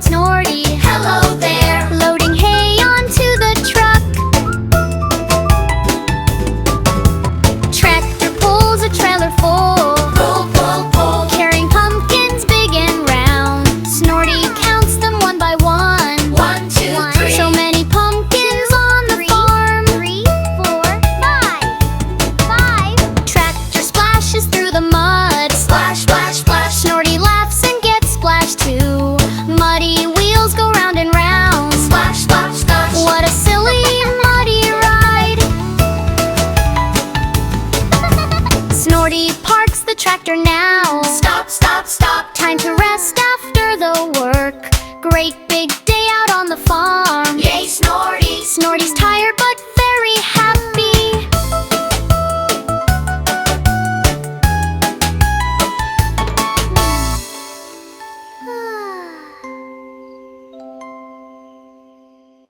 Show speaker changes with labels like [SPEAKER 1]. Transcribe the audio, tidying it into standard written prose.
[SPEAKER 1] yard, Snorty.
[SPEAKER 2] Hello there.
[SPEAKER 1] Loading hay onto the truck. Tractor pulls a trailer full.
[SPEAKER 2] Pull, pull, pull.
[SPEAKER 1] Carrying pumpkins big and round. Snorty counts them one by one.
[SPEAKER 2] 1, 2, 3.
[SPEAKER 1] So many pumpkins on the farm. 3, 4, 5. Tractor splashes through the mud.
[SPEAKER 2] Splash, splash, splash.
[SPEAKER 1] Snorty laughs and gets splashed too. Muddy wheels go round and round.
[SPEAKER 2] Splash, splash, splash.
[SPEAKER 1] What a silly muddy ride. Snorty parks the tractor now.
[SPEAKER 2] Stop, stop, stop.
[SPEAKER 1] Time to rest after the work. Great big day out on the farm.
[SPEAKER 2] Yay, Snorty.
[SPEAKER 1] Snorty's